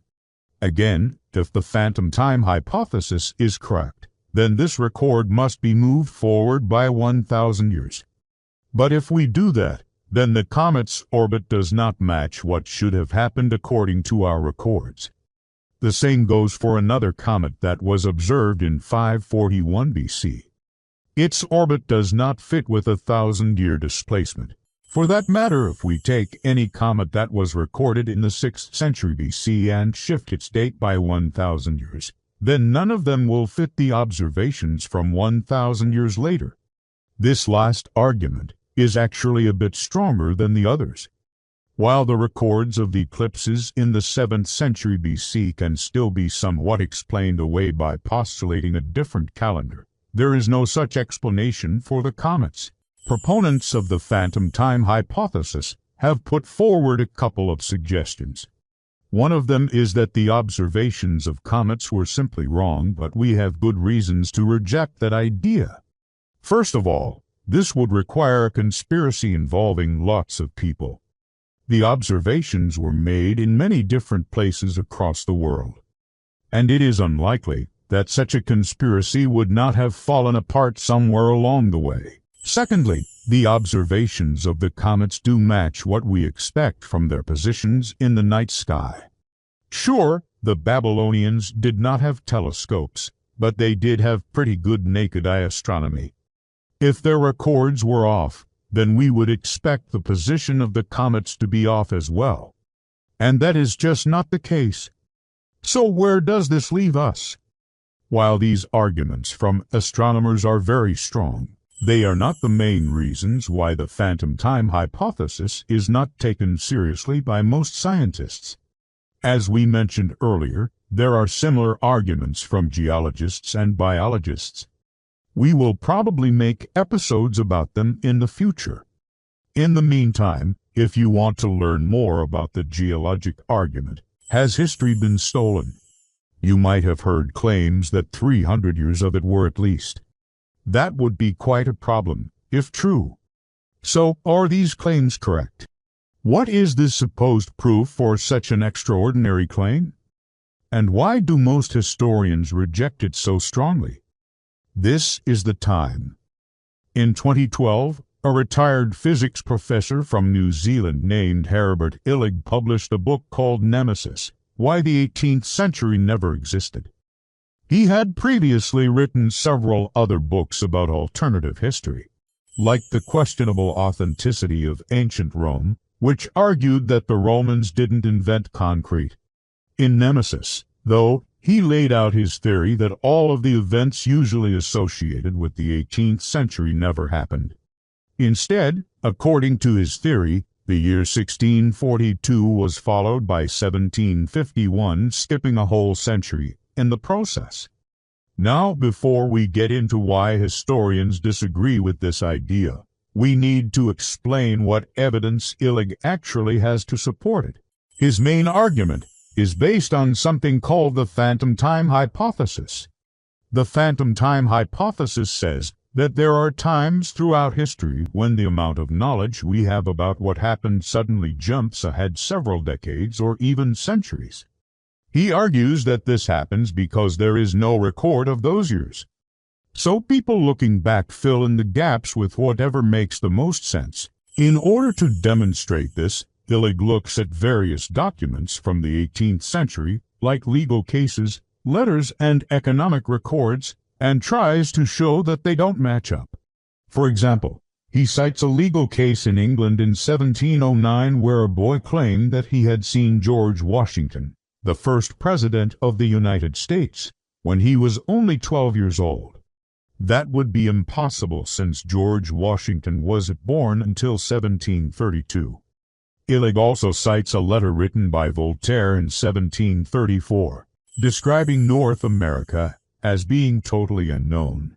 Again, if the phantom time hypothesis is correct, then this record must be moved forward by 1,000 years. But if we do that, then the comet's orbit does not match what should have happened according to our records. The same goes for another comet that was observed in 541 BC. Its orbit does not fit with a 1,000-year displacement. For that matter, if we take any comet that was recorded in the 6th century BC and shift its date by 1,000 years, then none of them will fit the observations from 1,000 years later. This last argument is actually a bit stronger than the others. While the records of the eclipses in the 7th century BC can still be somewhat explained away by postulating a different calendar, there is no such explanation for the comets. Proponents of the phantom time hypothesis have put forward a couple of suggestions. One of them is that the observations of comets were simply wrong, but we have good reasons to reject that idea. First of all, this would require a conspiracy involving lots of people. The observations were made in many different places across the world, and it is unlikely that such a conspiracy would not have fallen apart somewhere along the way. Secondly, the observations of the comets do match what we expect from their positions in the night sky. Sure, the Babylonians did not have telescopes, but they did have pretty good naked-eye astronomy. If their records were off, then we would expect the position of the comets to be off as well. And that is just not the case. So where does this leave us? While these arguments from astronomers are very strong, they are not the main reasons why the phantom time hypothesis is not taken seriously by most scientists. As we mentioned earlier, there are similar arguments from geologists and biologists. We will probably make episodes about them in the future. In the meantime, if you want to learn more about the geologic argument, has history been stolen? You might have heard claims that 300 years of it were at least. That would be quite a problem, if true. So, are these claims correct? What is the supposed proof for such an extraordinary claim? And why do most historians reject it so strongly? This is the time. In 2012, a retired physics professor from New Zealand named Herbert Illig published a book called Nemesis, Why the 18th Century Never Existed. He had previously written several other books about alternative history, like The Questionable Authenticity of Ancient Rome, which argued that the Romans didn't invent concrete. In Nemesis, though, He laid out his theory that all of the events usually associated with the 18th century never happened. Instead, according to his theory, the year 1642 was followed by 1751, skipping a whole century in the process. Now, before we get into why historians disagree with this idea, we need to explain what evidence Illig actually has to support it. His main argument is based on something called the phantom time hypothesis. The phantom time hypothesis says that there are times throughout history when the amount of knowledge we have about what happened suddenly jumps ahead several decades or even centuries. He argues that this happens because there is no record of those years. So people looking back fill in the gaps with whatever makes the most sense. In order to demonstrate this, Illig looks at various documents from the 18th century, like legal cases, letters, and economic records, and tries to show that they don't match up. For example, he cites a legal case in England in 1709 where a boy claimed that he had seen George Washington, the first president of the United States, when he was only 12 years old. That would be impossible since George Washington wasn't born until 1732. Illig also cites a letter written by Voltaire in 1734, describing North America as being totally unknown.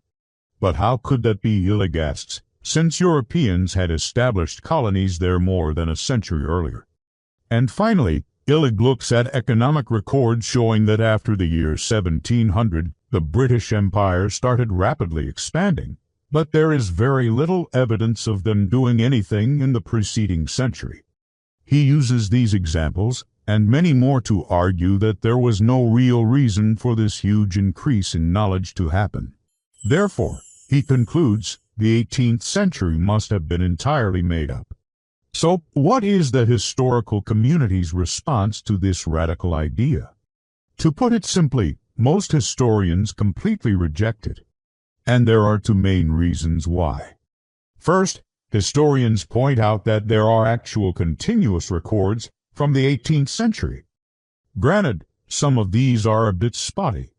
But how could that be, Illig asks, since Europeans had established colonies there more than a century earlier? And finally, Illig looks at economic records showing that after the year 1700, the British Empire started rapidly expanding, but there is very little evidence of them doing anything in the preceding century. He uses these examples and many more to argue that there was no real reason for this huge increase in knowledge to happen. Therefore, he concludes, the 18th century must have been entirely made up. So, what is the historical community's response to this radical idea? To put it simply, most historians completely reject it. And there are two main reasons why. First, historians point out that there are actual continuous records from the 18th century. Granted, some of these are a bit spotty.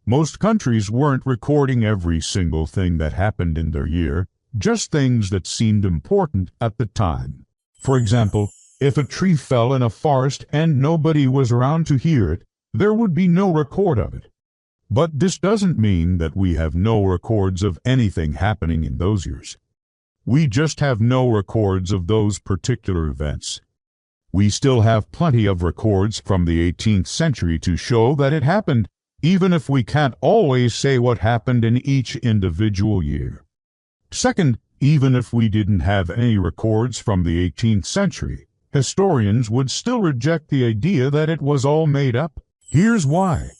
Most countries weren't recording every single thing that happened in their year, just things that seemed important at the time. For example, if a tree fell in a forest and nobody was around to hear it, there would be no record of it. But this doesn't mean that we have no records of anything happening in those years. We just have no records of those particular events. We still have plenty of records from the 18th century to show that it happened, even if we can't always say what happened in each individual year. Second, even if we didn't have any records from the 18th century, historians would still reject the idea that it was all made up. Here's why.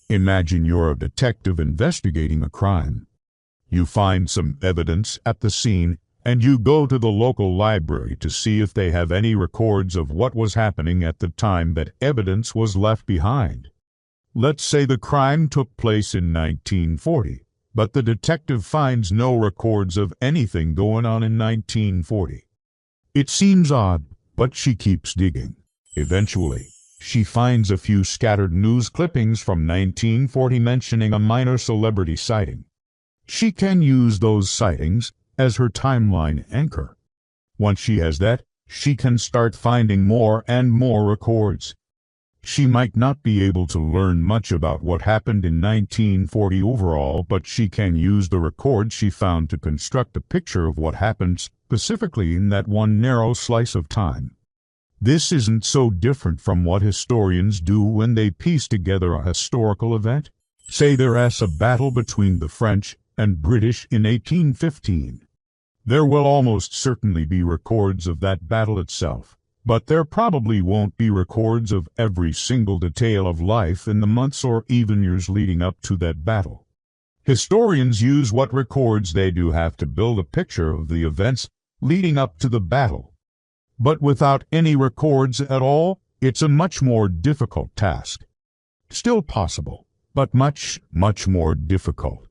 Imagine you're a detective investigating a crime. You find some evidence at the scene, and you go to the local library to see if they have any records of what was happening at the time that evidence was left behind. Let's say the crime took place in 1940, but the detective finds no records of anything going on in 1940. It seems odd, but she keeps digging. Eventually, she finds a few scattered news clippings from 1940 mentioning a minor celebrity sighting. She can use those sightings as her timeline anchor. Once she has that, she can start finding more and more records. She might not be able to learn much about what happened in 1940 overall, but she can use the records she found to construct a picture of what happened specifically in that one narrow slice of time. This isn't so different from what historians do when they piece together a historical event. Say there's a battle between the French and British in 1815. There will almost certainly be records of that battle itself, but there probably won't be records of every single detail of life in the months or even years leading up to that battle. Historians use what records they do have to build a picture of the events leading up to the battle. But without any records at all, it's a much more difficult task. Still possible, but much, much more difficult.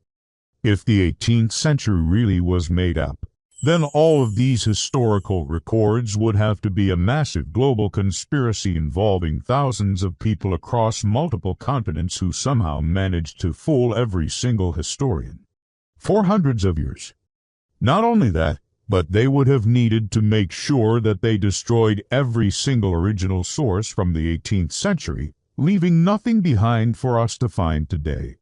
If the 18th century really was made up, then all of these historical records would have to be a massive global conspiracy involving thousands of people across multiple continents who somehow managed to fool every single historian for hundreds of years. Not only that, but they would have needed to make sure that they destroyed every single original source from the 18th century, leaving nothing behind for us to find today.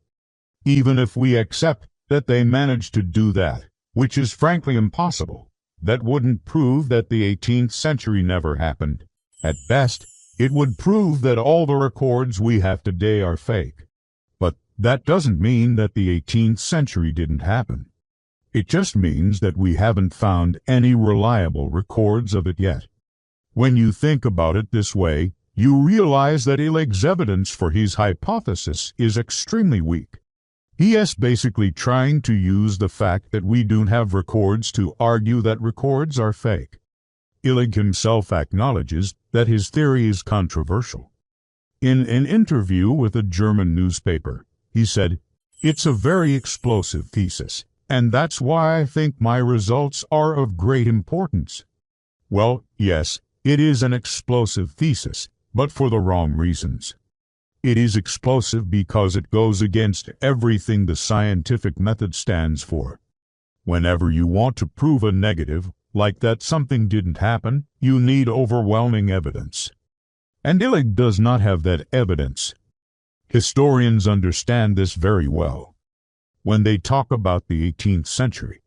Even if we accept that they managed to do that, which is frankly impossible, that wouldn't prove that the 18th century never happened. At best, it would prove that all the records we have today are fake. But that doesn't mean that the 18th century didn't happen. It just means that we haven't found any reliable records of it yet. When you think about it this way, you realize that Illig's evidence for his hypothesis is extremely weak. He is basically trying to use the fact that we don't have records to argue that records are fake. Illig himself acknowledges that his theory is controversial. In an interview with a German newspaper, he said, "It's a very explosive thesis, and that's why I think my results are of great importance." Well, yes, it is an explosive thesis, but for the wrong reasons. It is explosive because it goes against everything the scientific method stands for. Whenever you want to prove a negative, like that something didn't happen, you need overwhelming evidence. And Illig does not have that evidence. Historians understand this very well. When they talk about the 18th century,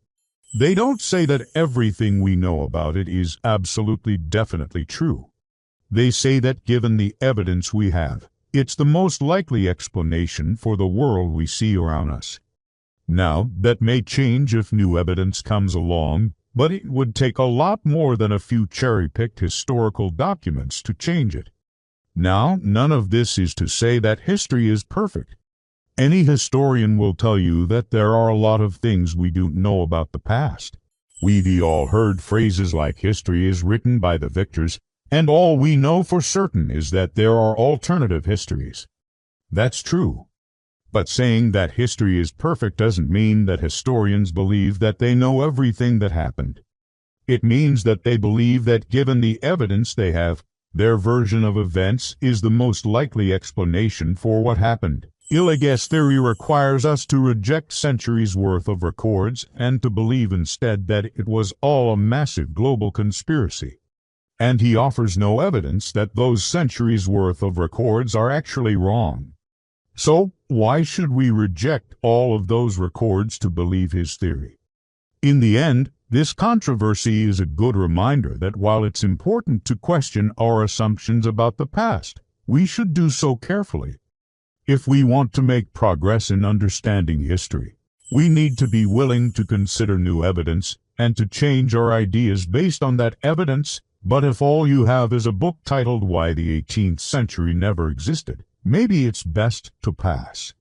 they don't say that everything we know about it is absolutely definitely true. They say that given the evidence we have, it's the most likely explanation for the world we see around us. Now, that may change if new evidence comes along, but it would take a lot more than a few cherry-picked historical documents to change it. Now, none of this is to say that history is perfect. Any historian will tell you that there are a lot of things we don't know about the past. We've all heard phrases like history is written by the victors, and all we know for certain is that there are alternative histories. That's true. But saying that history is perfect doesn't mean that historians believe that they know everything that happened. It means that they believe that given the evidence they have, their version of events is the most likely explanation for what happened. Illig's theory requires us to reject centuries' worth of records and to believe instead that it was all a massive global conspiracy. And he offers no evidence that those centuries' worth of records are actually wrong. So, why should we reject all of those records to believe his theory? In the end, this controversy is a good reminder that while it's important to question our assumptions about the past, we should do so carefully. If we want to make progress in understanding history, we need to be willing to consider new evidence and to change our ideas based on that evidence. But if all you have is a book titled Why the 18th Century Never Existed, maybe it's best to pass.